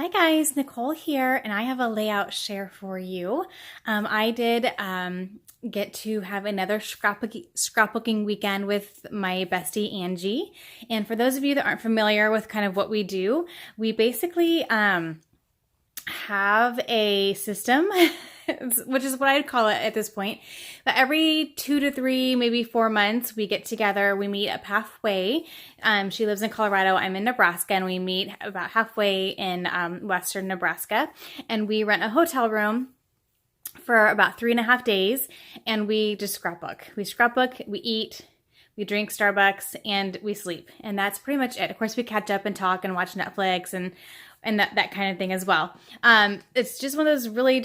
Hi guys, Nicole here, and I have a layout share for you. I did get to have another scrapbooking weekend with my bestie Angie. And for those of you that aren't familiar with kind of what we do, we basically have a system, which is what I'd call it at this point. But every 2 to 3, maybe 4 months, we get together. We meet up halfway. She lives in Colorado. I'm in Nebraska, and we meet about halfway in western Nebraska. And we rent a hotel room for about 3.5 days, and we just scrapbook. We scrapbook, we eat, we drink Starbucks, and we sleep. And that's pretty much it. Of course, we catch up and talk and watch Netflix and that kind of thing as well. It's just one of those really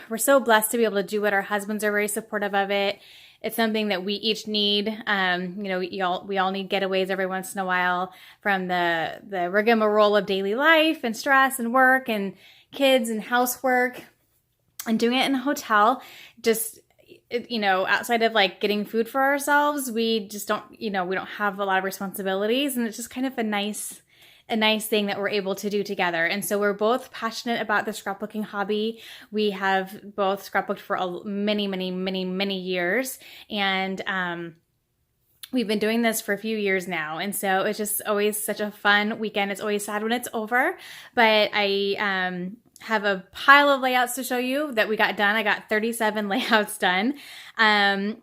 we're so blessed to be able to do it. Our husbands are very supportive of it. It's something that we each need. We all need getaways every once in a while from the rigmarole of daily life and stress and work and kids and housework, and doing it in a hotel. Outside of like getting food for ourselves, we just don't, we don't have a lot of responsibilities, and it's just kind of a nice thing that we're able to do together. And so we're both passionate about the scrapbooking hobby. We have both scrapbooked for many years. And we've been doing this for a few years now. And so it's just always such a fun weekend. It's always sad when it's over. But I have a pile of layouts to show you that we got done. I got 37 layouts done. A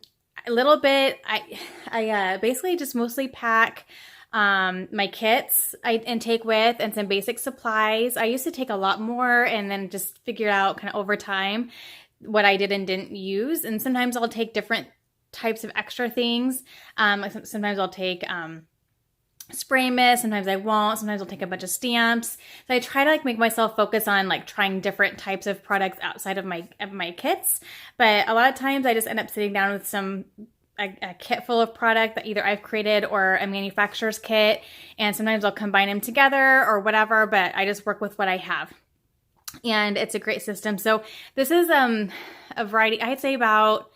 little bit, I basically just mostly pack my kits and take with, and some basic supplies. I used to take a lot more and then just figure out kind of over time what I did and didn't use. And sometimes I'll take different types of extra things. Sometimes I'll take spray mist. Sometimes I won't. Sometimes I'll take a bunch of stamps. So I try to make myself focus on trying different types of products outside of my kits. But a lot of times I just end up sitting down with a kit full of product that either I've created or a manufacturer's kit, and sometimes I'll combine them together or whatever, but I just work with what I have, and it's a great system. So this is a variety. I'd say about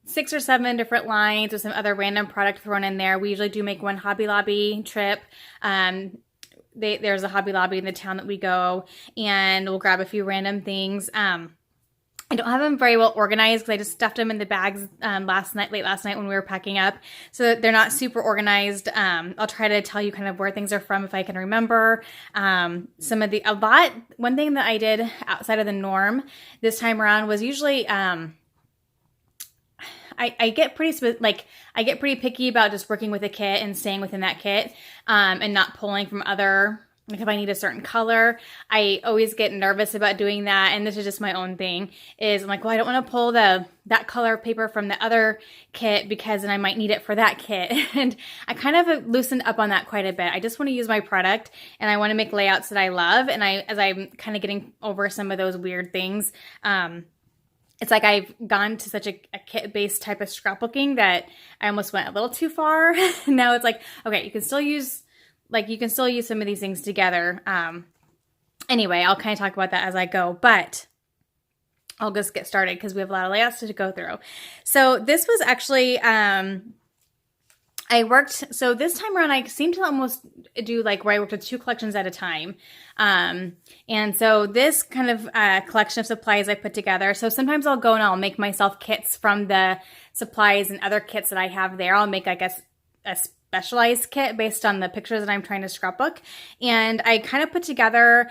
6 or 7 different lines with some other random product thrown in there. We usually do make one Hobby Lobby trip. There's a Hobby Lobby in the town that we go, and we'll grab a few random things. I don't have them very well organized because I just stuffed them in the bags late last night when we were packing up. So they're not super organized. I'll try to tell you kind of where things are from if I can remember. One thing that I did outside of the norm this time around was usually I get pretty picky about just working with a kit and staying within that kit, and not pulling from other. Like if I need a certain color, I always get nervous about doing that. And this is just my own thing, is I'm like, well, I don't want to pull that color paper from the other kit because then I might need it for that kit. And I kind of loosened up on that quite a bit. I just want to use my product, and I want to make layouts that I love. And as I'm kind of getting over some of those weird things, it's like I've gone to such a kit-based type of scrapbooking that I almost went a little too far. Now it's like, okay, you can still use some of these things together. Anyway, I'll kind of talk about that as I go, but I'll just get started because we have a lot of layouts to go through. So this was actually, so this time around, I seem to almost do where I worked with 2 collections at a time. And so this kind of collection of supplies I put together. So sometimes I'll go and I'll make myself kits from the supplies and other kits that I have there. I'll make, a specialized kit based on the pictures that I'm trying to scrapbook. And I kind of put together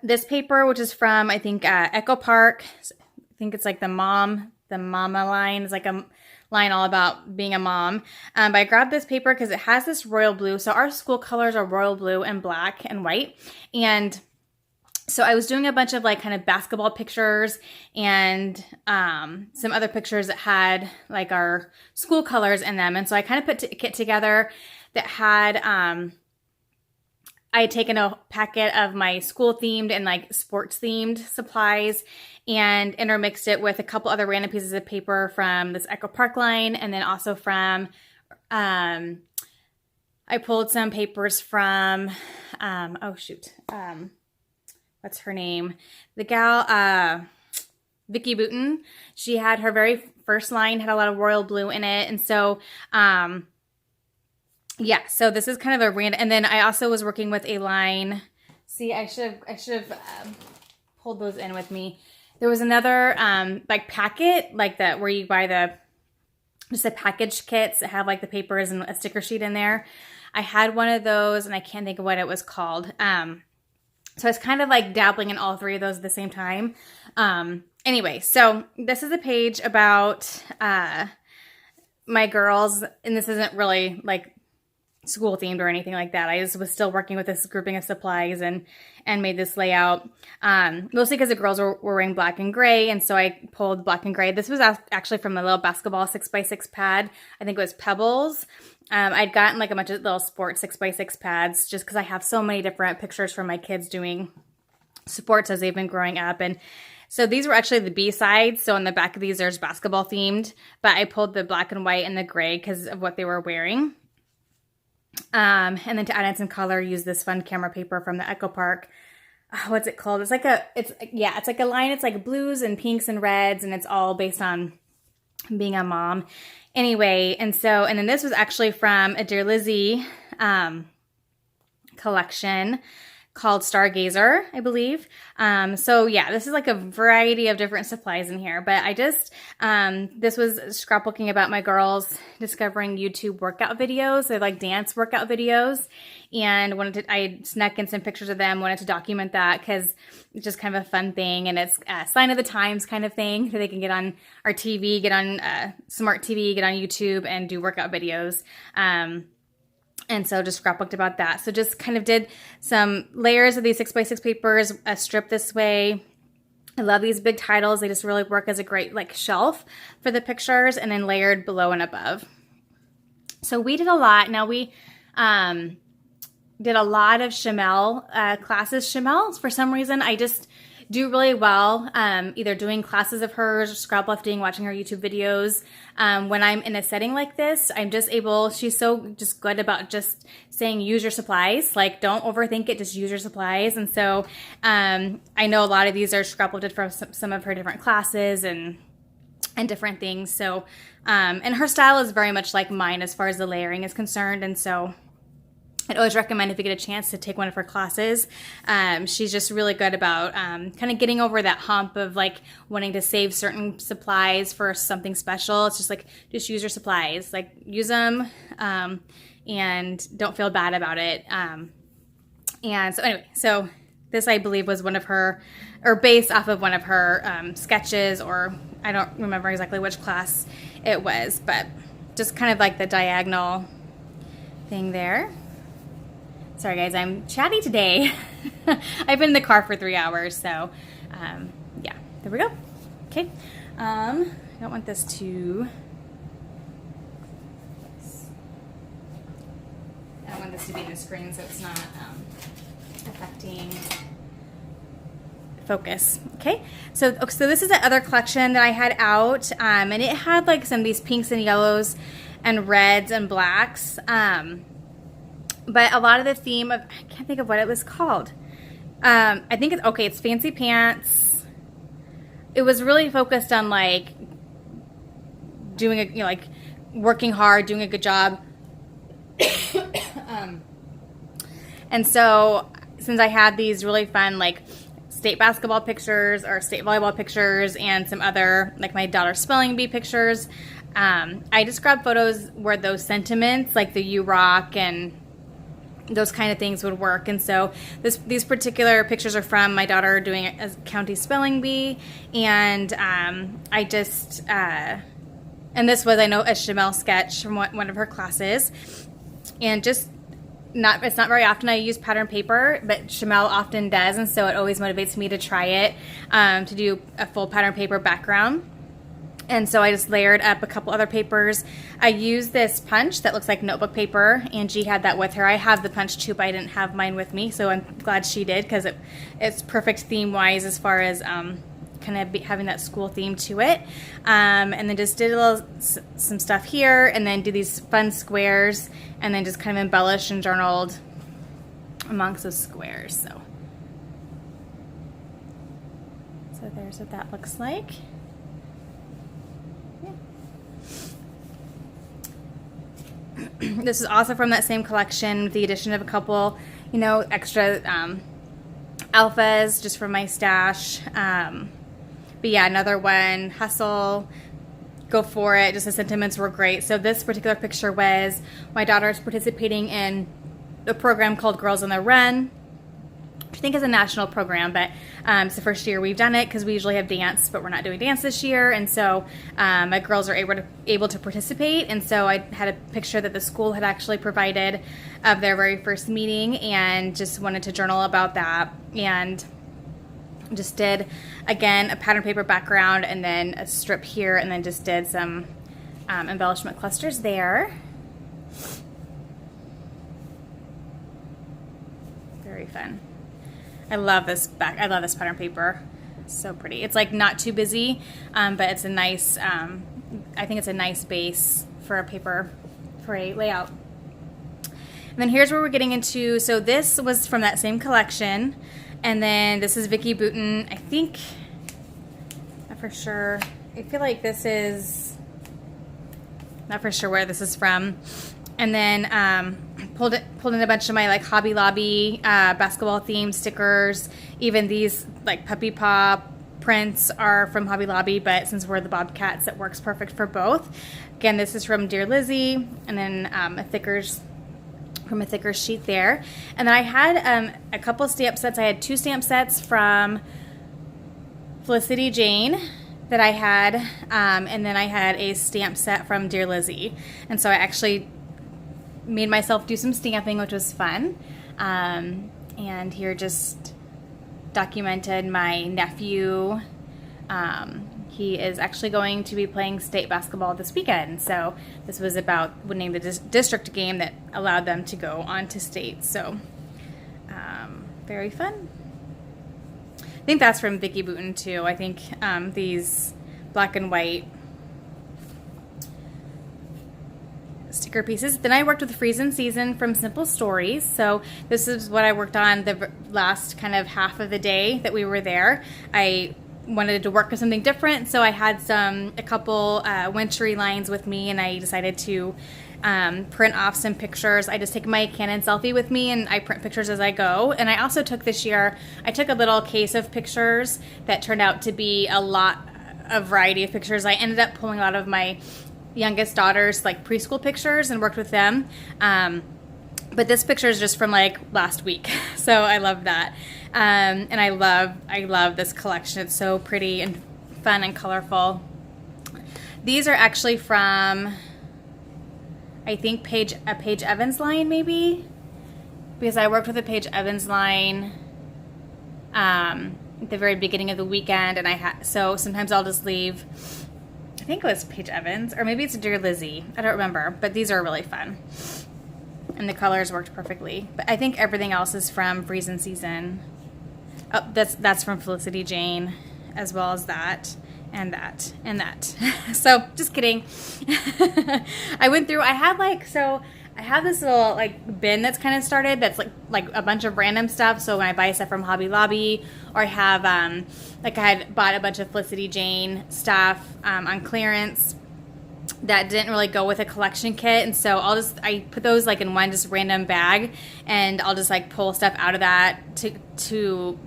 this paper, which is from, I think, Echo Park. I think it's like the mama line. It's like a line all about being a mom. But I grabbed this paper because it has this royal blue. So our school colors are royal blue and black and white. And so I was doing a bunch of kind of basketball pictures and some other pictures that had our school colors in them. And so I kind of put a kit together that had, I had taken a packet of my school themed and sports themed supplies and intermixed it with a couple other random pieces of paper from this Echo Park line. And then also from, I pulled some papers from, what's her name? The gal, Vicki Booten. She had her very first line, had a lot of royal blue in it. And so, yeah, so this is kind of a random, and then I also was working with a line See, I should have pulled those in with me. There was another like packet, like that where you buy just the package kits that have like the papers and a sticker sheet in there. I had one of those and I can't think of what it was called. So I was kind of like dabbling in all three of those at the same time. Anyway, so this is a page about my girls, and this isn't really like school themed or anything like that. I just was still working with this grouping of supplies and made this layout, mostly because the girls were wearing black and gray, and so I pulled black and gray. This was actually from a little basketball 6x6 pad. I think it was Pebbles. I'd gotten like a bunch of little sports 6x6 pads just because I have so many different pictures from my kids doing sports as they've been growing up. And so these were actually the B-sides. So on the back of these, there's basketball themed, but I pulled the black and white and the gray because of what they were wearing. And then to add in some color, use this fun camera paper from the Echo Park. What's it called? It's like a line. It's like blues and pinks and reds, and it's all based on being a mom. Anyway, and then this was actually from a Dear Lizzie collection called Stargazer, I believe. So yeah, this is like a variety of different supplies in here, but I just, this was scrapbooking about my girls discovering YouTube workout videos. They're like dance workout videos, and I snuck in some pictures of them, wanted to document that because it's just kind of a fun thing, and it's a sign of the times kind of thing, so they can get on our TV, get on smart TV, get on YouTube and do workout videos. And so just scrapbooked about that. So just kind of did some layers of these 6x6 papers, a strip this way. I love these big titles. They just really work as a great like shelf for the pictures, and then layered below and above. So we did a lot. Now we did a lot of Shamel classes. Shamel, for some reason, I just do really well either doing classes of hers, scrapbooking, watching her YouTube videos. When I'm in a setting like this, I'm just able, she's so just good about just saying use your supplies. Like, don't overthink it, just use your supplies. And so I know a lot of these are scrapbooked from some of her different classes and different things. So, and her style is very much like mine as far as the layering is concerned. And so I'd always recommend if you get a chance to take one of her classes. She's just really good about kind of getting over that hump of like wanting to save certain supplies for something special. It's just like, just use your supplies, like use them and don't feel bad about it. And so anyway, so this I believe was one of her, or based off of one of her sketches, or I don't remember exactly which class it was, but just kind of like the diagonal thing there. Sorry guys, I'm chatty today. I've been in the car for 3 hours, so yeah, there we go. Okay, I don't want this to, I don't want this to be in the screen so it's not affecting focus. Okay, so this is the other collection that I had out, and it had like some of these pinks and yellows and reds and blacks. But a lot of the theme of, I can't think of what it was called. I think it's, okay, it's Fancy Pants. It was really focused on like doing a, like working hard, doing a good job. And so since I had these really fun like state basketball pictures or state volleyball pictures and some other like my daughter's spelling bee pictures, I just grabbed photos where those sentiments like the you rock and those kind of things would work. And so these particular pictures are from my daughter doing a county spelling bee, and I just and this was, I know, a Shamel sketch from one of her classes, and just it's not very often I use pattern paper, but Shamel often does, and so it always motivates me to try it, to do a full pattern paper background. And so I just layered up a couple other papers. I used this punch that looks like notebook paper. Angie had that with her. I have the punch too, but I didn't have mine with me, so I'm glad she did because it's perfect theme-wise as far as kind of having that school theme to it. And then just did some stuff here, and then do these fun squares, and then just kind of embellished and journaled amongst those squares. So there's what that looks like. This is also from that same collection with the addition of a couple, extra alphas just from my stash. But yeah, another one, Hustle, go for it. Just the sentiments were great. So this particular picture was my daughter's participating in a program called Girls on the Run, which I think is a national program, but it's the first year we've done it because we usually have dance, but we're not doing dance this year. And so my girls are able to participate. And so I had a picture that the school had actually provided of their very first meeting and just wanted to journal about that. And just did, again, a pattern paper background and then a strip here, and then just did some embellishment clusters there. Very fun. I love this pattern paper. It's so pretty. It's like not too busy, but it's a nice, I think it's a nice base for a paper, for a layout. And then here's where we're getting into, so this was from that same collection. And then this is Vicki Boutin. I think, not for sure, I feel like this is, not for sure where this is from. And then pulled in a bunch of my like Hobby Lobby basketball themed stickers. Even these like puppy paw prints are from Hobby Lobby, but since we're the Bobcats, it works perfect for both. Again, this is from Dear Lizzie, and then a thicker sheet there. And then I had a couple stamp sets. I had 2 stamp sets from Felicity Jane that I had, and then I had a stamp set from Dear Lizzie. And so I actually made myself do some stamping, which was fun. And here just documented my nephew. He is actually going to be playing state basketball this weekend. So this was about winning the district game that allowed them to go on to state. So very fun. I think that's from Vicki Boutin too. I think these black and white sticker pieces. Then I worked with Freeze in Season from Simple Stories. So this is what I worked on the last kind of half of the day that we were there. I wanted to work with something different, so I had a couple wintry lines with me, and I decided to print off some pictures. I just take my Canon selfie with me, and I print pictures as I go. And I also took this year, I took a little case of pictures that turned out to be a variety of pictures. I ended up pulling a lot of my youngest daughter's like preschool pictures and worked with them. But this picture is just from like last week, so I love that. And I love this collection. It's so pretty and fun and colorful. These are actually from, I think, Paige Evans line, maybe, because I worked with a Paige Evans line at the very beginning of the weekend, and so sometimes I'll just leave. I think it was Paige Evans, or maybe it's Dear Lizzie. I don't remember, but these are really fun. And the colors worked perfectly. But I think everything else is from Freeze in Season. Oh, that's from Felicity Jane, as well as that, and that, and that. So, just kidding. I went through, I have this little like bin that's kind of started that's like a bunch of random stuff. So when I buy stuff from Hobby Lobby, or I have, like I had bought a bunch of Felicity Jane stuff on clearance that didn't really go with a collection kit, and so I put those like in one just random bag, and I'll just like pull stuff out of that to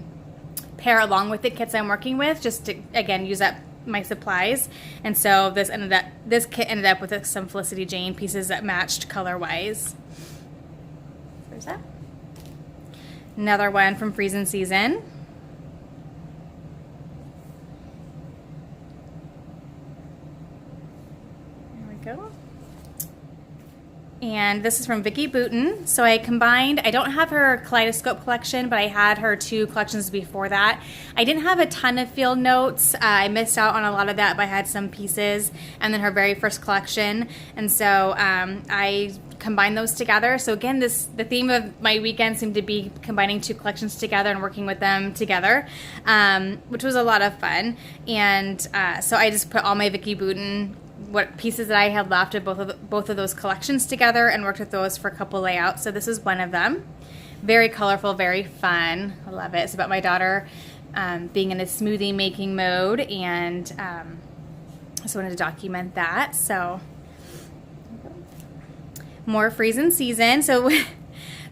pair along with the kits I'm working with, just to again use up my supplies. And so this kit ended up with some Felicity Jane pieces that matched color wise. There's that. Another one from Freeze in Season. Go. And this is from Vicki Boutin. So I don't have her Kaleidoscope collection, but I had her 2 collections before that. I didn't have a ton of field notes. I missed out on a lot of that, but I had some pieces, and then her very first collection. And so I combined those together. So again, the theme of my weekend seemed to be combining 2 collections together and working with them together, which was a lot of fun. And so I just put all my Vicki Boutin what pieces that I had left of both of those collections together and worked with those for a couple layouts. So this is one of them. Very colorful, very fun. I love it. It's about my daughter being in a smoothie making mode, and I just wanted to document that. So more Freeze in Season. So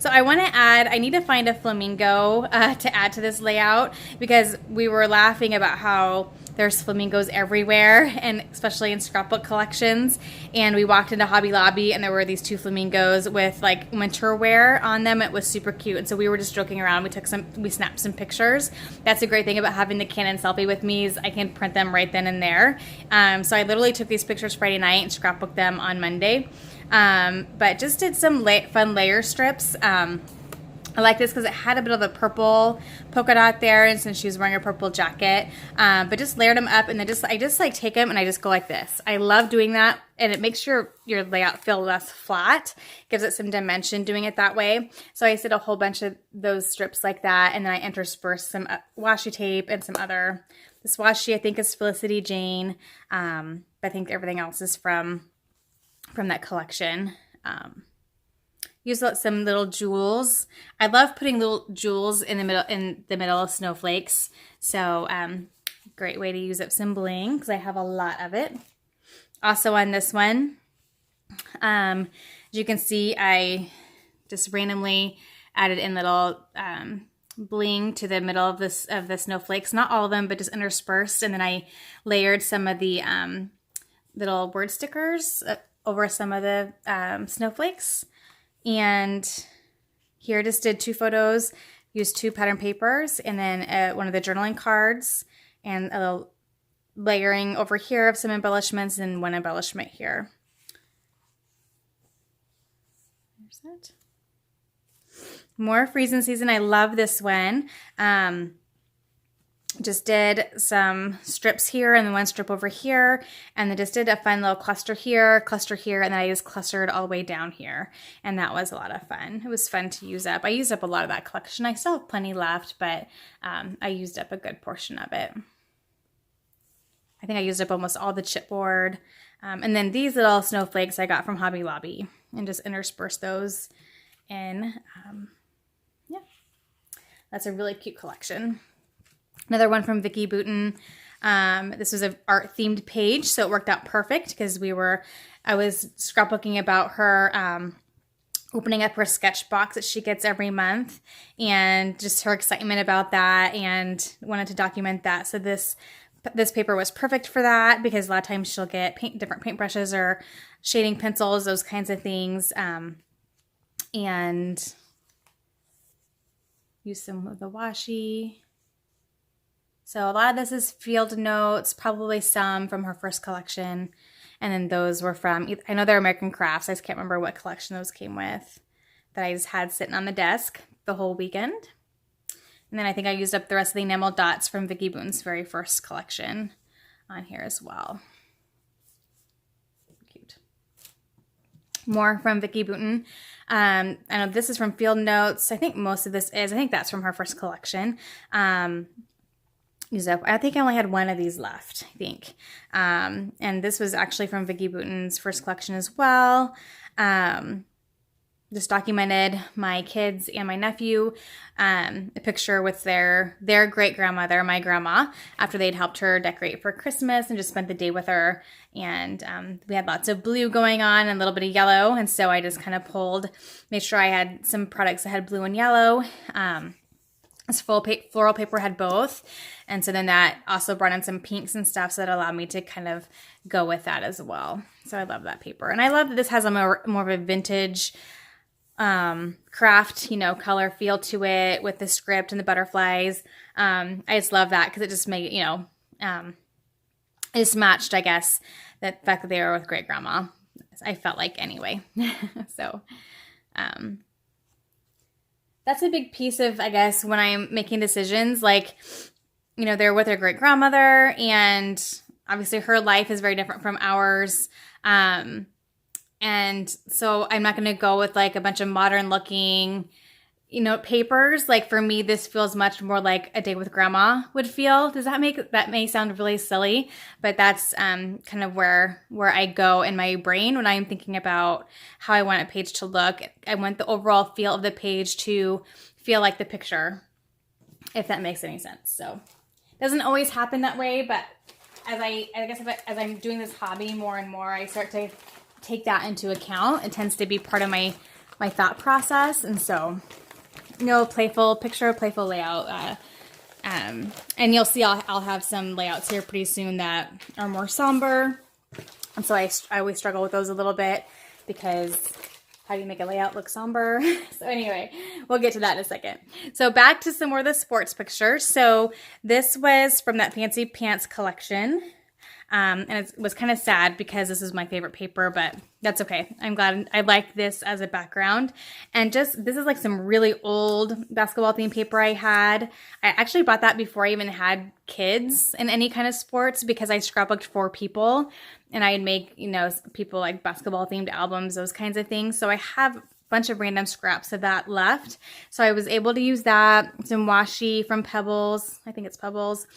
So I need to find a flamingo to add to this layout, because we were laughing about how there's flamingos everywhere, and especially in scrapbook collections. And we walked into Hobby Lobby and there were these 2 flamingos with like winter wear on them. It was super cute. And so we were just joking around. We snapped some pictures. That's a great thing about having the Canon selfie with me, is I can print them right then and there. So I literally took these pictures Friday night and scrapbooked them on Monday. But just did some fun layer strips. I like this because it had a bit of a purple polka dot there, and since she was wearing a purple jacket, but just layered them up, and then I just like take them and I just go like this. I love doing that, and it makes your layout feel less flat, gives it some dimension doing it that way. So I did a whole bunch of those strips like that, and then I interspersed some washi tape and some other. This washi I think is Felicity Jane, but I think everything else is from that collection. Use some little jewels. I love putting little jewels in the middle of snowflakes. So great way to use up some bling, because I have a lot of it. Also on this one, as you can see, I just randomly added in little bling to the middle of the snowflakes. Not all of them, but just interspersed. And then I layered some of the little word stickers over some of the snowflakes. And here just did 2 photos, used 2 pattern papers, and then one of the journaling cards, and a little layering over here of some embellishments, and 1 embellishment here. There's it. More Freeze and Season. I love this one. Just did some strips here and then 1 strip over here, and then just did a fun little cluster here, and then I just clustered all the way down here, and that was a lot of fun. It was fun to use up. I used up a lot of that collection. I still have plenty left, but I used up a good portion of it. I think I used up almost all the chipboard, and then these little snowflakes I got from Hobby Lobby, and just interspersed those in. Yeah, that's a really cute collection. Another one from Vicki Boutin. This was an art themed page, so it worked out perfect, because I was scrapbooking about her opening up her sketch box that she gets every month, and just her excitement about that, and wanted to document that. So this paper was perfect for that, because a lot of times she'll get different paintbrushes or shading pencils, those kinds of things, and use some of the washi. So a lot of this is field notes, probably some from her first collection. And then those were from, I know they're American Crafts. I just can't remember what collection those came with, that I just had sitting on the desk the whole weekend. And then I think I used up the rest of the enamel dots from Vicki Boutin's very first collection on here as well. Cute. More from Vicki Boutin. I know this is from Field Notes. I think most of this is. I think that's from her first collection. I think I only had 1 of these left, I think. And this was actually from Vicki Boutin's first collection as well. Just documented my kids and my nephew, a picture with their great-grandmother, my grandma, after they'd helped her decorate for Christmas and just spent the day with her. And we had lots of blue going on and a little bit of yellow. And so I just kind of made sure I had some products that had blue and yellow. This floral paper had both, and so then that also brought in some pinks and stuff, so that allowed me to kind of go with that as well. So I love that paper, and I love that this has a more of a vintage craft, color feel to it with the script and the butterflies. I just love that, because it just made it just matched, I guess, the fact that they were with great grandma. I felt like anyway. So. That's a big piece of, I guess, when I'm making decisions, like, they're with their great grandmother, and obviously her life is very different from ours. And so I'm not going to go with like a bunch of modern looking, papers. Like for me, this feels much more like a day with grandma would feel. That may sound really silly, but that's kind of where I go in my brain when I'm thinking about how I want a page to look. I want the overall feel of the page to feel like the picture, if that makes any sense. So it doesn't always happen that way, but as I'm doing this hobby more and more, I start to take that into account. It tends to be part of my my thought process. And so, playful picture, playful layout. And you'll see I'll have some layouts here pretty soon that are more somber. And so I always struggle with those a little bit because how do you make a layout look somber? So anyway, we'll get to that in a second. So back to some more of the sports pictures. So this was from that Fancy Pants collection. And it was kind of sad because this is my favorite paper, but that's okay. I'm glad I like this as a background. And this is like some really old basketball themed paper I had. I actually bought that before I even had kids in any kind of sports because I scrapbooked for people and I'd make, people like basketball themed albums, those kinds of things. So I have a bunch of random scraps of that left. So I was able to use that, some washi from Pebbles. I think it's Pebbles.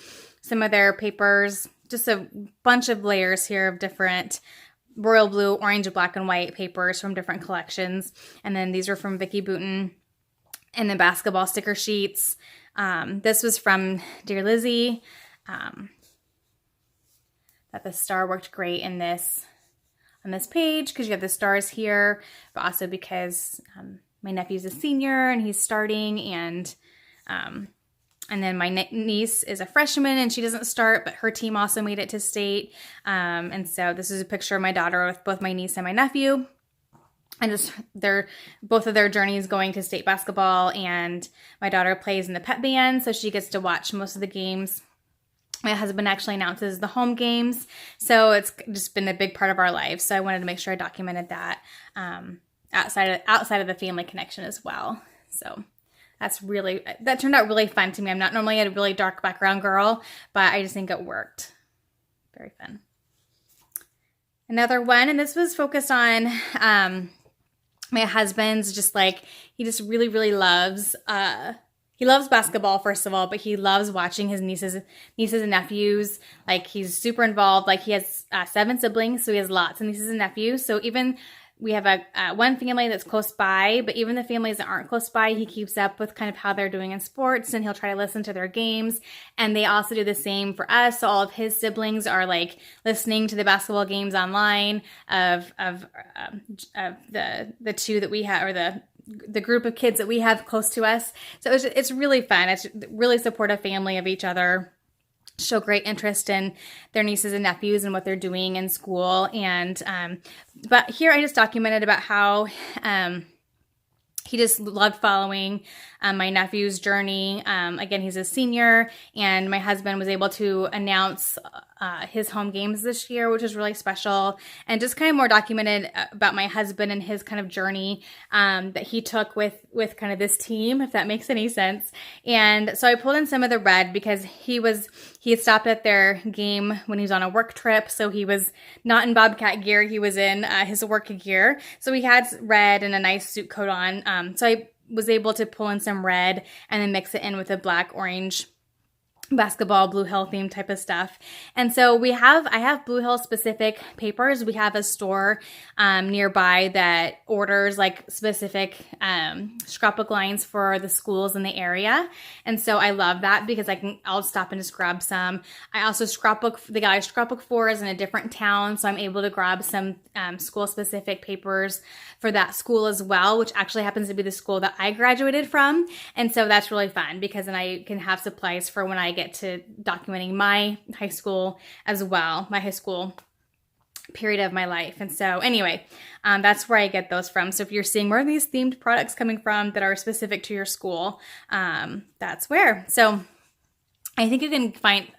Some of their papers, just a bunch of layers here of different royal blue, orange, black, and white papers from different collections. And then these are from Vicky Bouton. And then basketball sticker sheets. This was from Dear Lizzie. That the star worked great in this on this page because you have the stars here, but also because my nephew's a senior and he's starting, and then my niece is a freshman and she doesn't start, but her team also made it to state. And so this is a picture of my daughter with both my niece and my nephew. And just both of their journeys going to state basketball, and my daughter plays in the pep band, so she gets to watch most of the games. My husband actually announces the home games, so it's just been a big part of our lives. So I wanted to make sure I documented that outside of the family connection as well. So that turned out really fun to me. I'm not normally a really dark background girl, but I just think it worked. Very fun. Another one, and this was focused on my husband's he just really, really loves, he loves basketball, first of all, but he loves watching his nieces and nephews. Like, he's super involved. Like, he has 7 siblings, so he has lots of nieces and nephews. So even we have one family that's close by, but even the families that aren't close by, he keeps up with kind of how they're doing in sports, and he'll try to listen to their games. And they also do the same for us. So all of his siblings are like listening to the basketball games online of the two that we have, or the group of kids that we have close to us. So it's really fun. It's really supportive family of each other. Show great interest in their nieces and nephews and what they're doing in school. And but here I just documented about how he just loved following my nephew's journey. Again, he's a senior, and my husband was able to announce his home games this year, which was really special, and just kind of more documented about my husband and his kind of journey that he took with kind of this team, if that makes any sense. And so I pulled in some of the red because he had stopped at their game when he was on a work trip, so he was not in Bobcat gear, he was in his work gear. So he had red and a nice suit coat on. So I was able to pull in some red and then mix it in with a black, orange basketball Blue Hill theme type of stuff. And so I have Blue Hill specific papers. We have a store nearby that orders like specific scrapbook lines for the schools in the area. And so I love that because I'll stop and just grab some. I also the guy I scrapbook for is in a different town, so I'm able to grab some school specific papers for that school as well, which actually happens to be the school that I graduated from. And so that's really fun because then I can have supplies for when I get to documenting my high school as well, my high school period of my life. And so anyway, that's where I get those from. So if you're seeing where these themed products coming from that are specific to your school, that's where. So I think you can find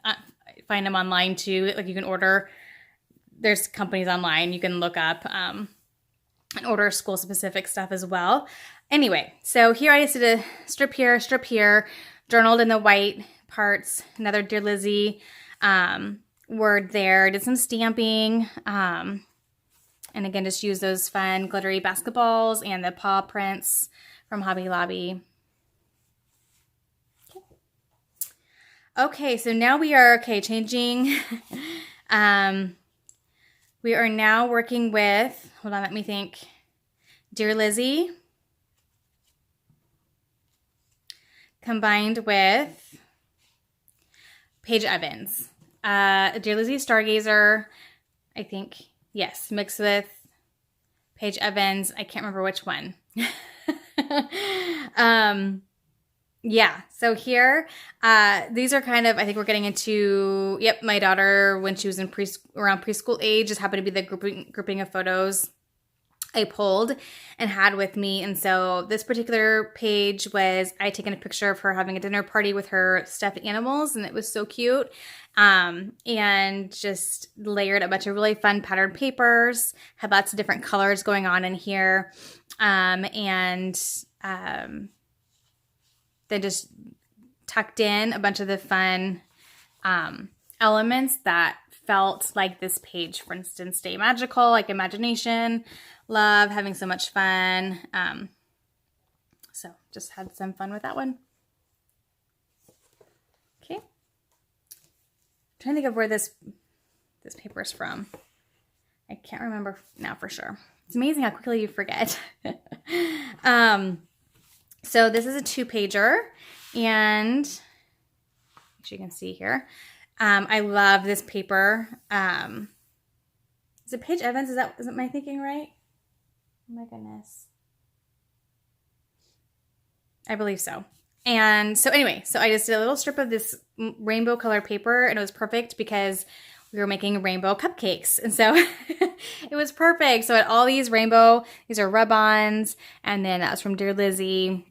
them online too. Like, you can order, there's companies online you can look up and order school specific stuff as well. Anyway, so here I just did a strip here, journaled in the white parts, another Dear Lizzie word there, did some stamping, and again, just use those fun glittery basketballs and the paw prints from Hobby Lobby. Okay, so now we are, changing. We are now working with, hold on, let me think, Dear Lizzie combined with Paige Evans. Dear Lizzie Stargazer, I think, yes, mixed with Paige Evans. I can't remember which one. Yeah, so here, these are kind of, I think we're getting into, yep, my daughter, when she was in around preschool age, just happened to be the grouping of photos I pulled and had with me. And so this particular page was, I had taken a picture of her having a dinner party with her stuffed animals, and it was so cute. And just layered a bunch of really fun patterned papers, had lots of different colors going on in here. Then just tucked in a bunch of the fun elements that felt like this page. For instance, stay magical, like imagination, love, having so much fun. So just had some fun with that one. Okay. I'm trying to think of where this paper is from. I can't remember now for sure. It's amazing how quickly you forget. So this is a 2-pager, and as you can see here, I love this paper. Is it Paige Evans? Is it my thinking right? Oh my goodness. I believe so. And so anyway, so I just did a little strip of this rainbow color paper, and it was perfect because we were making rainbow cupcakes. And so it was perfect. So I had all these rainbow, these are rub-ons, and then that was from Dear Lizzie.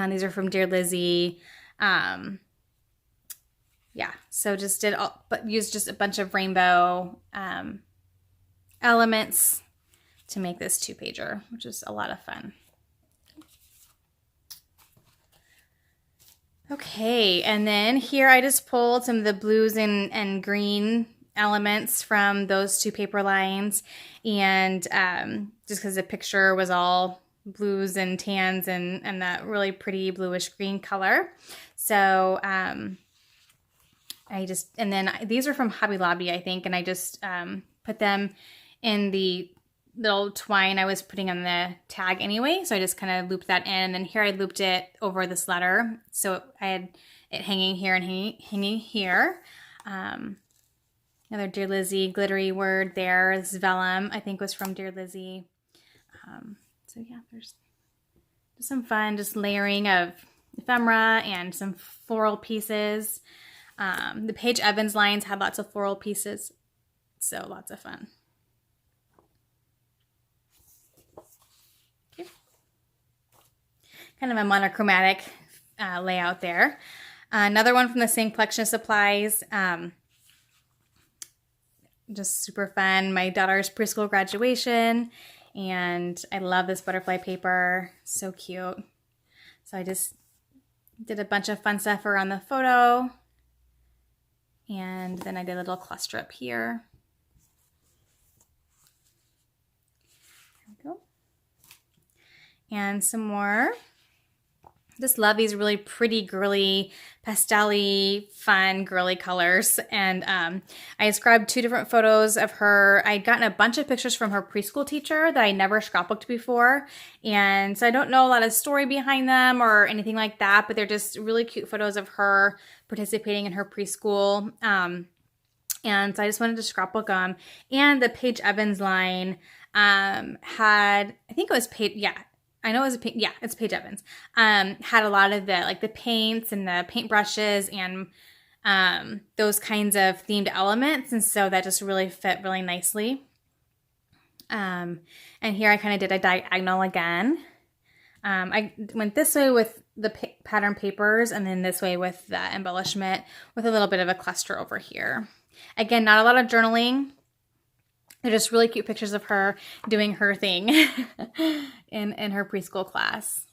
These are from Dear Lizzie. Yeah, so just used just a bunch of rainbow elements to make this 2-pager, which is a lot of fun. Okay, and then here I just pulled some of the blues and green elements from those 2 paper lines, and just because the picture was all blues and tans and that really pretty bluish green color. So these are from Hobby Lobby, I think, and I just put them in the little twine I was putting on the tag anyway, so I just kind of looped that in, and then here I looped it over this letter, so I had it hanging here and hanging here. Another Dear Lizzie glittery word there. This vellum, I think, was from Dear Lizzie. So yeah, there's just some fun, just layering of ephemera and some floral pieces. The Paige Evans lines had lots of floral pieces, so lots of fun. Okay. Kind of a monochromatic layout there. Another one from the same collection of supplies. Just super fun. My daughter's preschool graduation, and I love this butterfly paper. So cute. So I just did a bunch of fun stuff around the photo, and then I did a little cluster up here. There we go. And some more. Just love these really pretty, girly, pastel-y, fun, girly colors. And I described 2 different photos of her. I'd gotten a bunch of pictures from her preschool teacher that I never scrapbooked before. And so I don't know a lot of story behind them or anything like that, but they're just really cute photos of her participating in her preschool. And so I just wanted to scrapbook them. And the Paige Evans line had, I think it was Paige, yeah. I know it was it's Paige Evans. Had a lot of the paints and the paint brushes and those kinds of themed elements, and so that just really fit really nicely. And here I kind of did a diagonal again. I went this way with the pattern papers, and then this way with the embellishment, with a little bit of a cluster over here. Again, not a lot of journaling. They're just really cute pictures of her doing her thing in her preschool class.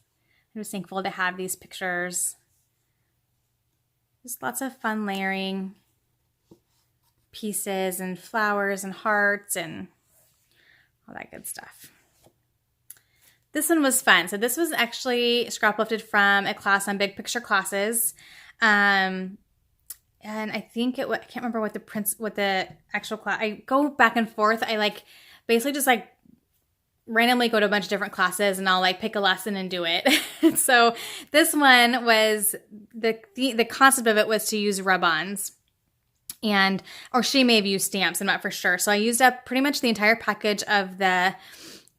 I'm just thankful to have these pictures. Just lots of fun layering pieces and flowers and hearts and all that good stuff. This one was fun. So this was actually scrap-lifted from a class on big picture classes. And I think I can't remember what the actual class, I go back and forth. I basically just randomly go to a bunch of different classes, and I'll pick a lesson and do it. So this one was, the concept of it was to use rub-ons, or she may have used stamps, I'm not for sure. So I used up pretty much the entire package of the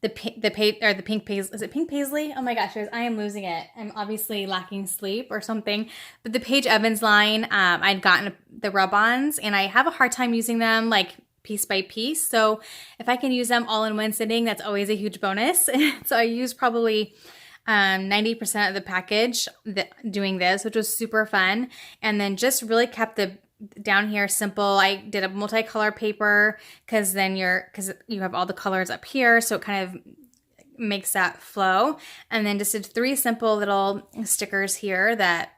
the pink paisley. Is it pink paisley? Oh my gosh, guys, I am losing it. I'm obviously lacking sleep or something. But the Paige Evans line, I'd gotten the rub-ons, and I have a hard time using them like piece by piece. So if I can use them all in one sitting, that's always a huge bonus. So I used probably 90% of the package doing this, which was super fun. And then just really kept the down here simple. I did a multicolor paper because you have all the colors up here, so it kind of makes that flow. And then just did 3 simple little stickers here that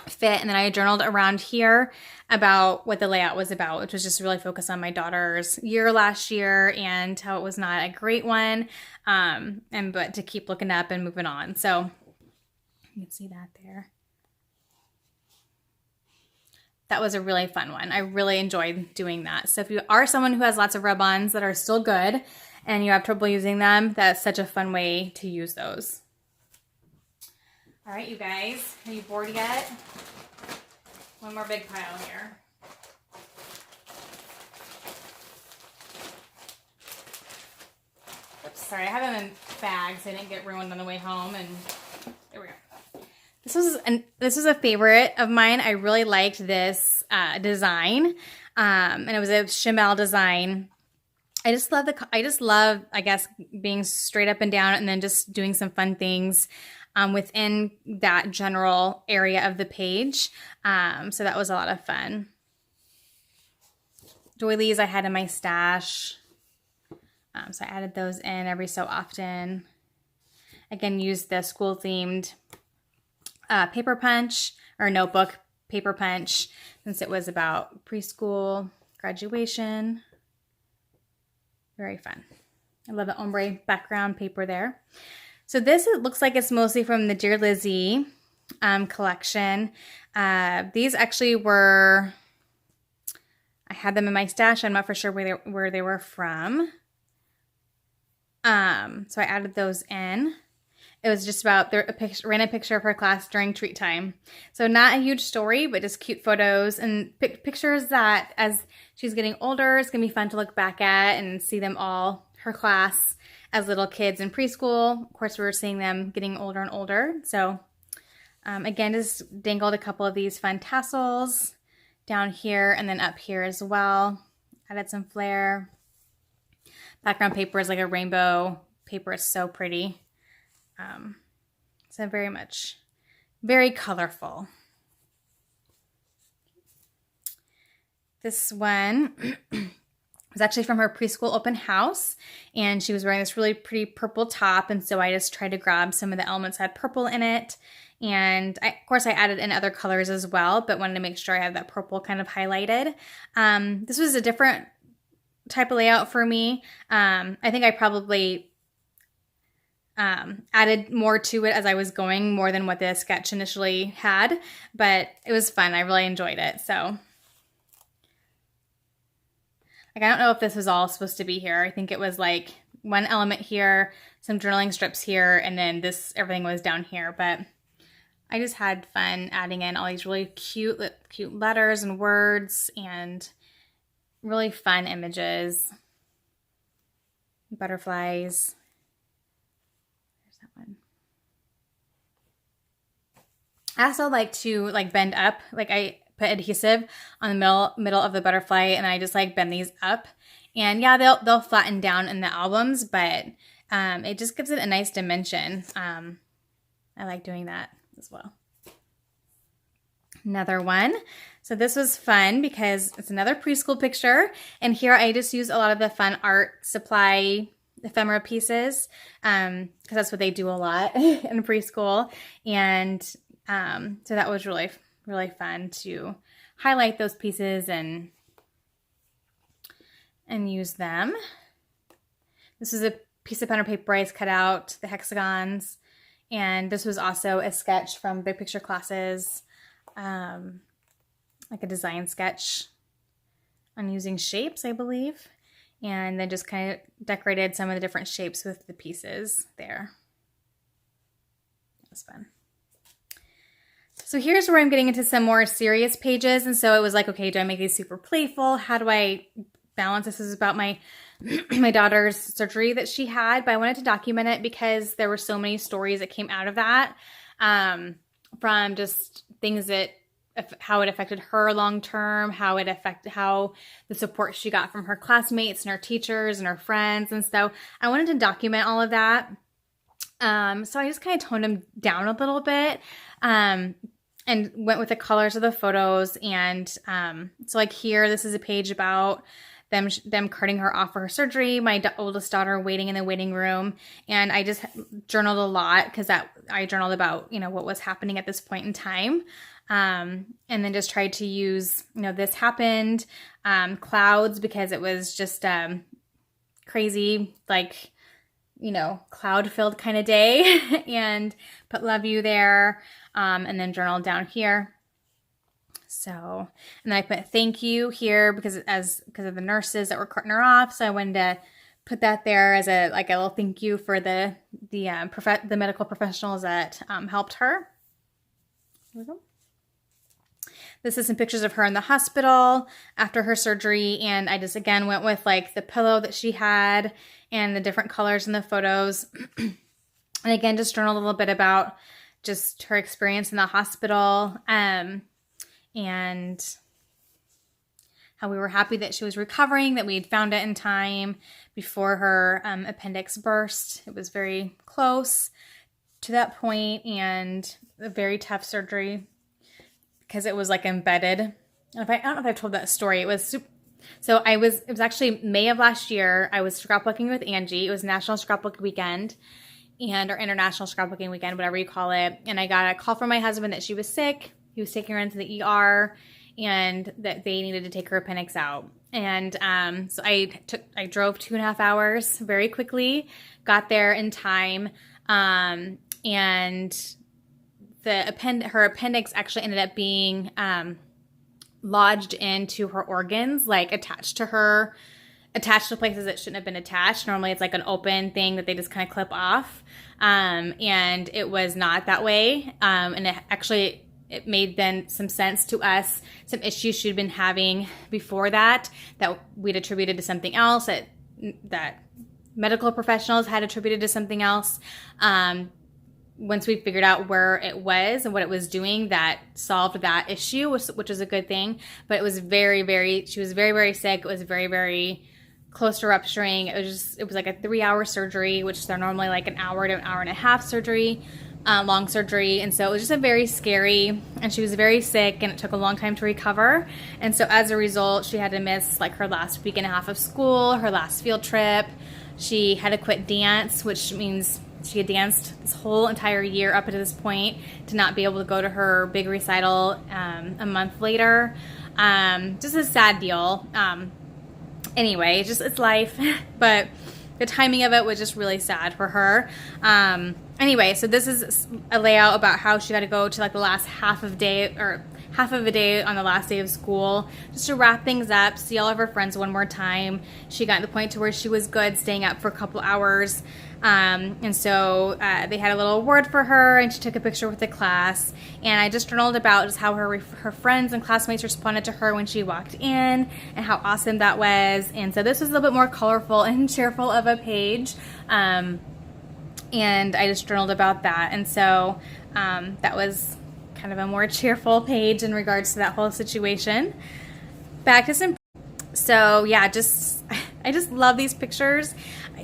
fit. And then I journaled around here about what the layout was about, which was just really focused on my daughter's year last year and how it was not a great one, but to keep looking up and moving on. So you can see that there. That was a really fun one. I really enjoyed doing that. So if you are someone who has lots of rub-ons that are still good and you have trouble using them, that's such a fun way to use those. All right, you guys, are you bored yet? One more big pile here. Oops, sorry, I have them in bags so they didn't get ruined on the way home, and there we go. This was a favorite of mine. I really liked this design, and it was a Chamel design. I just love, I guess, being straight up and down, and then just doing some fun things within that general area of the page. So that was a lot of fun. Doilies I had in my stash, so I added those in every so often. Again, used the school themed paper punch or notebook paper punch since it was about preschool graduation. Very fun. I love the ombre background paper there. So this, it looks like it's mostly from the Dear Lizzie collection. These actually were, I had them in my stash. I'm not for sure where they were from. So I added those in. It was just about ran a picture of her class during treat time. So not a huge story, but just cute photos and pictures that as she's getting older, it's going to be fun to look back at and see them all, her class as little kids in preschool. Of course, we were seeing them getting older and older. So again, just dangled a couple of these fun tassels down here and then up here as well. Added some flair. Background paper is like a rainbow paper. It's so pretty. So very colorful. This one was actually from her preschool open house, and she was wearing this really pretty purple top, and so I just tried to grab some of the elements that had purple in it, and of course I added in other colors as well, but wanted to make sure I had that purple kind of highlighted. This was a different type of layout for me. I think I probably added more to it as I was going, more than what the sketch initially had, but it was fun. I really enjoyed it. So like, I don't know if this was all supposed to be here. I think it was like one element here, some journaling strips here, and then everything was down here, but I just had fun adding in all these really cute letters and words and really fun images. Butterflies. I also like to bend up, I put adhesive on the middle of the butterfly, and I just bend these up, and yeah, they'll flatten down in the albums, but it just gives it a nice dimension. I like doing that as well. Another one. So this was fun because it's another preschool picture, and here I just use a lot of the fun art supply ephemera pieces because that's what they do a lot in preschool, and so that was really, really fun to highlight those pieces and use them. This is a piece of pen or paper I cut out the hexagons, and this was also a sketch from Big Picture classes, like a design sketch on using shapes, I believe, and then just kind of decorated some of the different shapes with the pieces there. That was fun. So here's where I'm getting into some more serious pages. And so it was like, okay, do I make these super playful? How do I balance this? This is about my my daughter's surgery that she had, but I wanted to document it because there were so many stories that came out of that, from just things that, how it affected her long term, how the support she got from her classmates and her teachers and her friends. And so I wanted to document all of that. So I just kind of toned them down a little bit, and went with the colors of the photos. And so like here, this is a page about them carting her off for her surgery, my oldest daughter waiting in the waiting room. And I just journaled a lot because I journaled about, what was happening at this point in time. And then just tried to use, this happened, clouds, because it was just crazy, like, cloud-filled kind of day, and put love you there, and then journal down here. So, and then I put thank you here because of the nurses that were carting her off. So I wanted to put that there as a little thank you for the medical professionals that helped her. Here we go. This is some pictures of her in the hospital after her surgery. And I just, again, went with like the pillow that she had and the different colors in the photos. And again, just journaled a little bit about just her experience in the hospital, and how we were happy that she was recovering, that we had found it in time before her appendix burst. It was very close to that point, and a very tough surgery because it was like embedded. And I don't know if I've told that story. It was actually May of last year. I was scrapbooking with Angie. It was National Scrapbook Weekend, or International Scrapbooking Weekend, whatever you call it. And I got a call from my husband that she was sick. He was taking her into the ER, and that they needed to take her appendix out. And so I drove 2.5 hours very quickly, got there in time, and her appendix actually ended up being lodged into her organs, like attached to places that shouldn't have been attached. Normally it's like an open thing that they just kind of clip off, and it was not that way, and it made then some sense to us, some issues she'd been having before that we'd attributed to something else, that medical professionals had attributed to something else. Once we figured out where it was and what it was doing, that solved that issue, which was a good thing. But it was she was very, very sick. It was very, very close to rupturing. It was like a 3-hour surgery, which they're normally like an hour to an hour and a half surgery. Long surgery. And so it was just a very scary, and she was very sick, and it took a long time to recover. And so as a result, she had to miss like her last week and a half of school, her last field trip. She had to quit dance, which means she had danced this whole entire year up to this point, to not be able to go to her big recital a month later. Just a sad deal. Anyway, it's life. But the timing of it was just really sad for her. Anyway, so this is a layout about how she got to go to like the last half of a day on the last day of school, just to wrap things up, see all of her friends one more time. She got to the point to where she was good, staying up for a couple hours. And so they had a little award for her, and she took a picture with the class. And I just journaled about just how her friends and classmates responded to her when she walked in, and how awesome that was. And so this was a little bit more colorful and cheerful of a page. And I just journaled about that. And so that was kind of a more cheerful page in regards to that whole situation. Back to some. So yeah, I just love these pictures.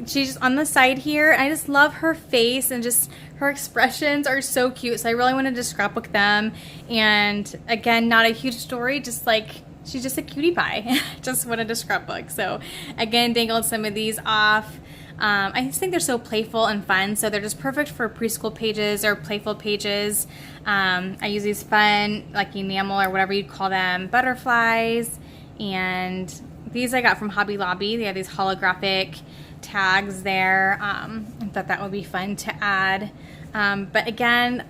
She's on the side here. I just love her face, and just her expressions are so cute. So I really wanted to scrapbook them. And again, not a huge story, just like she's just a cutie pie. Just wanted to scrapbook. So again, dangled some of these off. I just think they're so playful and fun, so they're just perfect for preschool pages or playful pages. I use these fun, like enamel or whatever you'd call them, butterflies, and these I got from Hobby Lobby. They have these holographic tags there. I thought that would be fun to add. But again,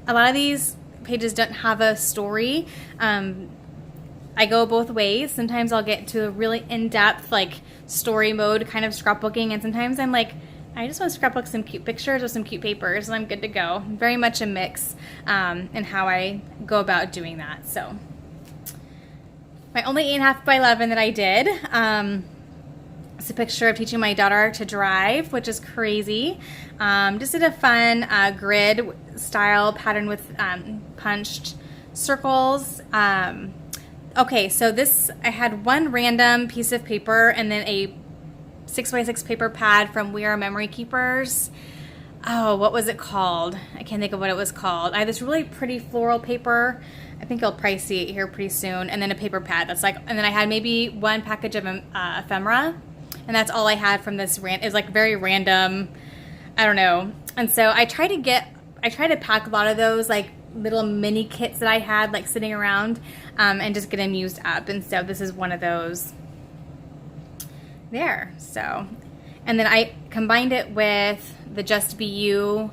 a lot of these pages don't have a story. I go both ways. Sometimes I'll get to a really in-depth, like story mode kind of scrapbooking, and sometimes I'm like, I just want to scrapbook some cute pictures or some cute papers, and I'm good to go. Very much a mix in how I go about doing that. So my only 8.5 by 11 that I did, It's a picture of teaching my daughter to drive, which is crazy. Just did a fun grid style pattern with punched circles. Okay, so this, I had one random piece of paper and then a 6x6 paper pad from We Are Memory Keepers. Oh, what was it called? I can't think of what it was called. I had this really pretty floral paper. I think you'll probably see it here pretty soon. And then a paper pad that's like, and then I had maybe one package of ephemera. And that's all I had from this is like very random. I don't know. And so I try to pack a lot of those like little mini kits that I had like sitting around and just get them used up. And so this is one of those there. So, and then I combined it with the Just Be You.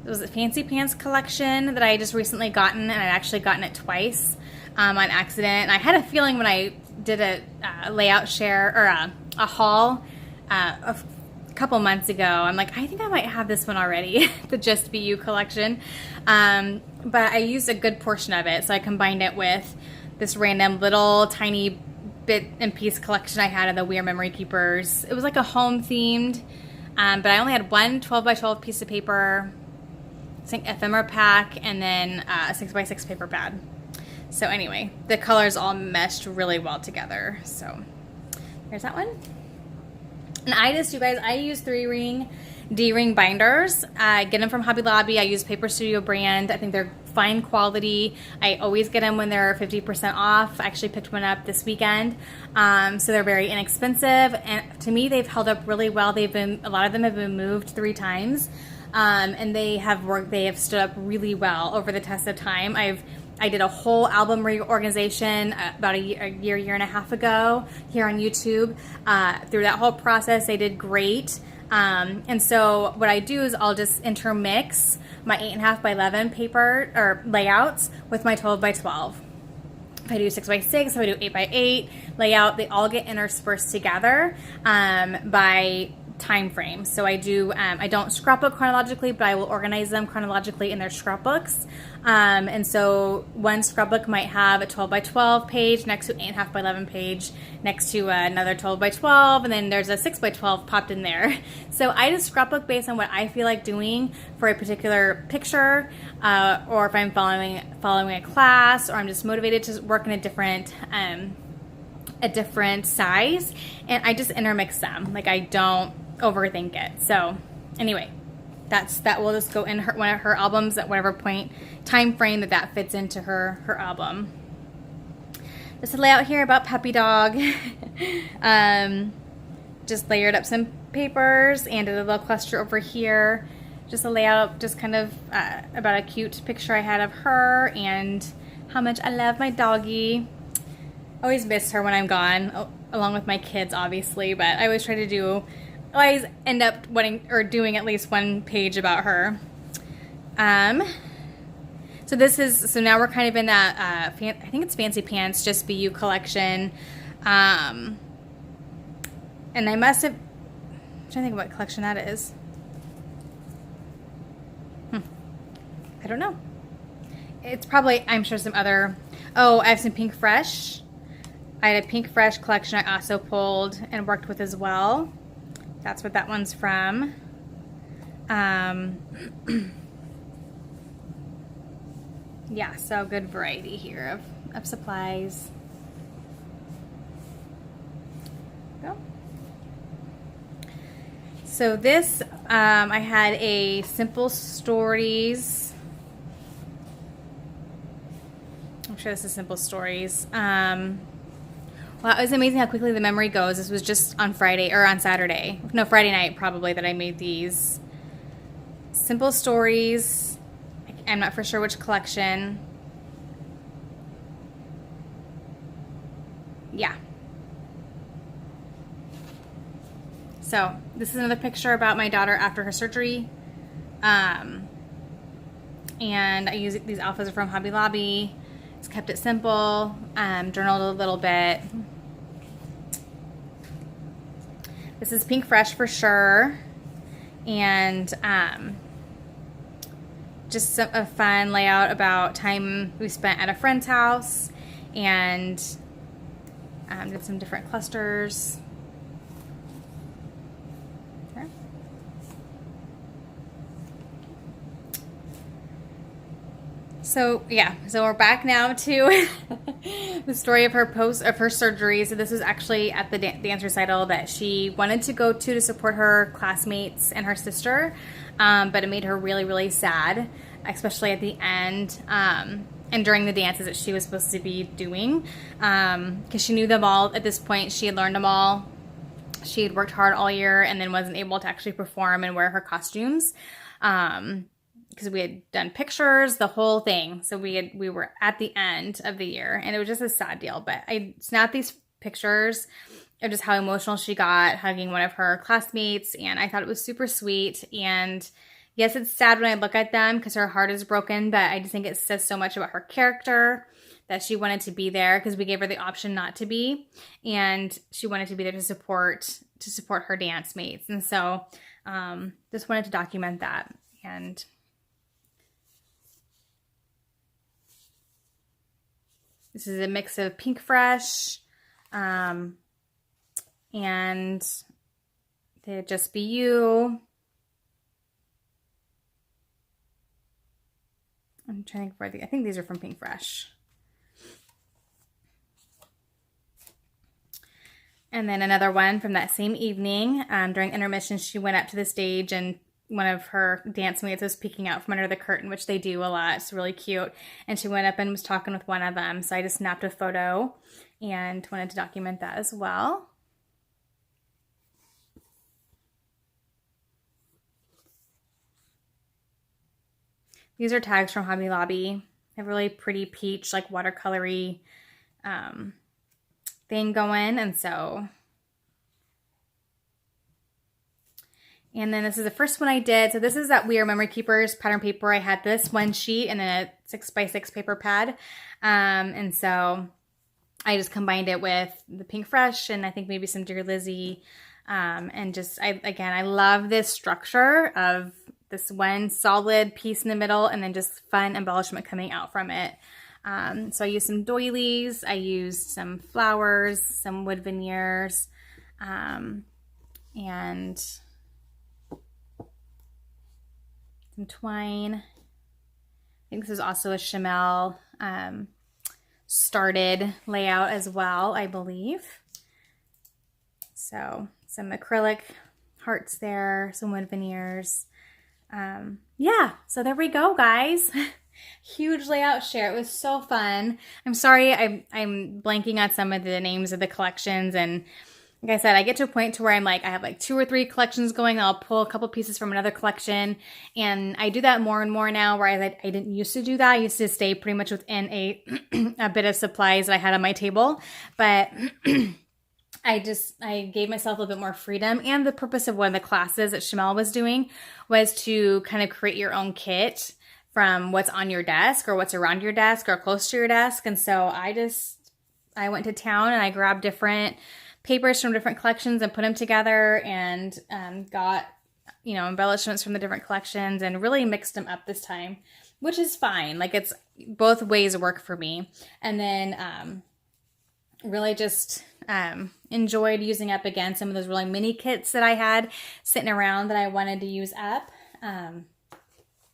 It was a Fancy Pants collection that I just recently gotten, and I'd actually gotten it twice on accident. And I had a feeling when I did a layout share or a haul a couple months ago, I'm like, I think I might have this one already, the Just Be You collection. But I used a good portion of it, so I combined it with this random little tiny bit and piece collection I had of the We Are Memory Keepers. It was like a home themed, but I only had one 12x12 piece of paper, ephemera pack, and then a 6x6 paper pad. So anyway, the colors all meshed really well together. So there's that one. And you guys, I use 3-ring D-ring binders. I get them from Hobby Lobby. I use Paper Studio brand. I think they're fine quality. I always get them when they're 50% off. I actually picked one up this weekend. So they're very inexpensive. And to me, they've held up really well. A lot of them have been moved 3 times. And they have stood up really well over the test of time. I did a whole album reorganization about a year and a half ago here on YouTube. Through that whole process, they did great. And so what I do is I'll just intermix my 8.5 by 11 paper or layouts with my 12 by 12. If I do 6x6, if I do 8x8 layout, they all get interspersed together by time frame. So I don't scrapbook chronologically, but I will organize them chronologically in their scrapbooks. And so one scrapbook might have a 12 by 12 page next to 8.5 by 11 page next to another 12 by 12, and then there's a 6 by 12 popped in there. So I just scrapbook based on what I feel like doing for a particular picture, or if I'm following a class, or I'm just motivated to work in a different size, and I just intermix them. Like, I don't overthink it. So anyway, that will just go in one of her albums at whatever time frame that fits into her album. Just a layout here about Puppy Dog. Just layered up some papers and did a little cluster over here. Just a layout, just kind of about a cute picture I had of her and how much I love my doggy. Always miss her when I'm gone, along with my kids, obviously, but I always try to always end up doing at least one page about her. So now we're kind of in that, I think it's Fancy Pants, Just Be You collection. And I must have, I'm trying to think of what collection that is. I don't know. It's probably, I'm sure some other, I have some Pink Fresh. I had a Pink Fresh collection I also pulled and worked with as well. That's what that one's from. Yeah, so good variety here of supplies. Go. So this, I had a Simple Stories. I'm sure this is Simple Stories. Wow, it was amazing how quickly the memory goes. This was just on Friday, or on Saturday. No, Friday night probably that I made these. Simple Stories. I'm not for sure which collection. Yeah. So, this is another picture about my daughter after her surgery. And I use these alphas from Hobby Lobby. Just kept it simple. Journaled a little bit. This is Pink Fresh for sure, and just a fun layout about time we spent at a friend's house, and did some different clusters. So yeah, so we're back now to the story of her surgery. So this was actually at the dance recital that she wanted to go to support her classmates and her sister, but it made her really, really sad, especially at the end and during the dances that she was supposed to be doing, because she knew them all at this point. She had learned them all. She had worked hard all year and then wasn't able to actually perform and wear her costumes. Because we had done pictures, the whole thing. So we were at the end of the year, and it was just a sad deal. But I snapped these pictures of just how emotional she got hugging one of her classmates, and I thought it was super sweet. And yes, it's sad when I look at them because her heart is broken, but I just think it says so much about her character that she wanted to be there because we gave her the option not to be, and she wanted to be there to support her dance mates. And so just wanted to document that. And this is a mix of Pink Fresh and the Just Be You. I'm trying to think I think these are from Pink Fresh. And then another one from that same evening. During intermission, she went up to the stage and one of her dance mates was peeking out from under the curtain, which they do a lot. It's really cute. And she went up and was talking with one of them. So I just snapped a photo and wanted to document that as well. These are tags from Hobby Lobby. They have a really pretty peach, like watercolory thing going. And so... And then this is the first one I did. So this is that We Are Memory Keepers pattern paper. I had this one sheet and then a 6x6 paper pad. And so I just combined it with the Pink Fresh and I think maybe some Dear Lizzie. And just, I love this structure of this one solid piece in the middle and then just fun embellishment coming out from it. So I used some doilies. I used some flowers, some wood veneers, and some twine. I think this is also a Chamel started layout as well, I believe. So some acrylic hearts there, some wood veneers. Yeah, so there we go, guys. Huge layout share. It was so fun. I'm sorry I'm blanking on some of the names of the collections, and like I said, I get to a point to where I'm like, I have like 2 or 3 collections going. I'll pull a couple pieces from another collection. And I do that more and more now, whereas I didn't used to do that. I used to stay pretty much within a bit of supplies that I had on my table. But I gave myself a little bit more freedom. And the purpose of one of the classes that Chamel was doing was to kind of create your own kit from what's on your desk or what's around your desk or close to your desk. And so I went to town and I grabbed different papers from different collections and put them together and got, embellishments from the different collections and really mixed them up this time, which is fine. Like, it's both ways work for me. And then really just enjoyed using up again some of those really mini kits that I had sitting around that I wanted to use up.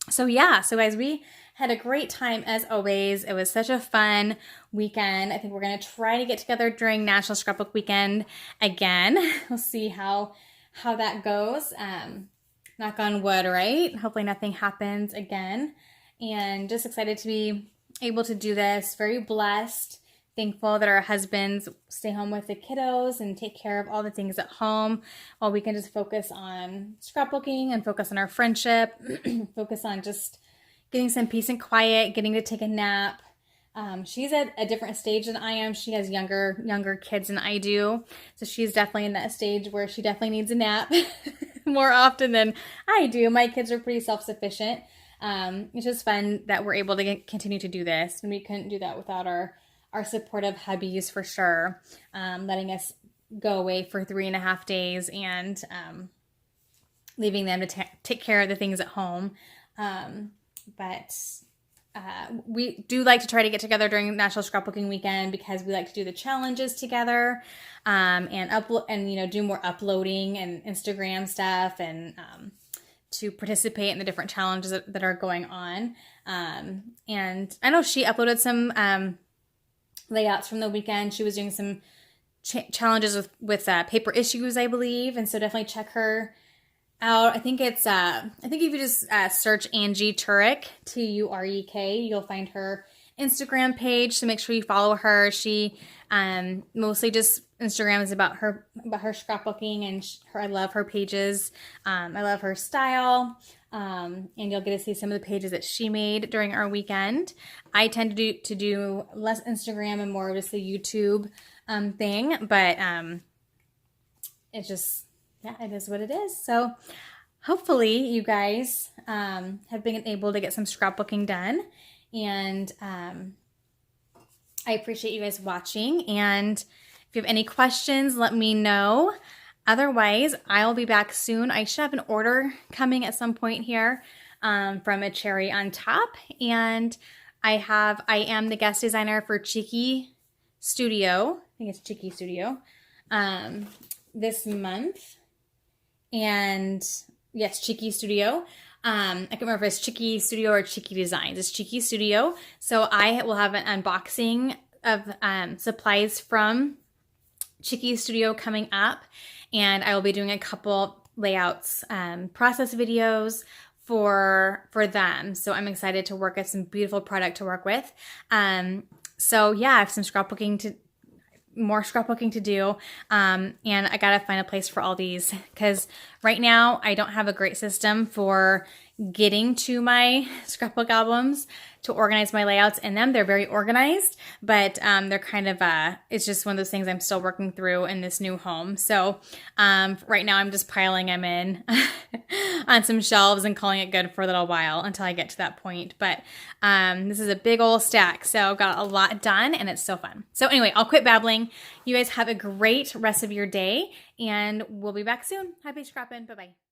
So guys, we had a great time as always. It was such a fun weekend. I think we're going to try to get together during National Scrapbook Weekend again. We'll see how that goes. Knock on wood, right? Hopefully nothing happens again. And just excited to be able to do this. Very blessed. Thankful that our husbands stay home with the kiddos and take care of all the things at home while we can just focus on scrapbooking and focus on our friendship, focus on just getting some peace and quiet, getting to take a nap. She's at a different stage than I am. She has younger kids than I do. So she's definitely in that stage where she definitely needs a nap more often than I do. My kids are pretty self-sufficient. It's just fun that we're able to continue to do this. And we couldn't do that without our supportive hubbies for sure. Letting us go away for 3.5 days and leaving them to take care of the things at home. But we do like to try to get together during National Scrapbooking Weekend because we like to do the challenges together and upload and do more uploading and Instagram stuff and participate in the different challenges that are going on. And I know she uploaded some layouts from the weekend. She was doing some challenges with paper issues, I believe. And so definitely check her out. I think if you just search Angie Turek, Turek, you'll find her Instagram page. So make sure you follow her. She mostly just Instagram is about her scrapbooking, and I love her pages. I love her style. And you'll get to see some of the pages that she made during our weekend. I tend to do less Instagram and more of just the YouTube thing, but it's just, yeah, it is what it is. So hopefully you guys have been able to get some scrapbooking done, and I appreciate you guys watching. And if you have any questions, let me know. Otherwise, I'll be back soon. I should have an order coming at some point here from a cherry on top. And I am the guest designer for Cheeky Studio. I think it's Cheeky Studio this month. And yes, Cheeky Studio. I can't remember if it's Cheeky Studio or Cheeky Designs. It's Cheeky Studio. So I will have an unboxing of supplies from Cheeky Studio coming up, and I will be doing a couple layouts, process videos for them. So I'm excited to work at some beautiful product to work with. So yeah, I have some more scrapbooking to do. And I gotta find a place for all these, because right now I don't have a great system for getting to my scrapbook albums to organize my layouts in them. They're very organized, but they're kind of, it's just one of those things I'm still working through in this new home. So right now I'm just piling them in on some shelves and calling it good for a little while until I get to that point. But this is a big old stack, so got a lot done, and it's so fun. So anyway, I'll quit babbling. You guys have a great rest of your day, and we'll be back soon. Happy scrapping. Bye-bye.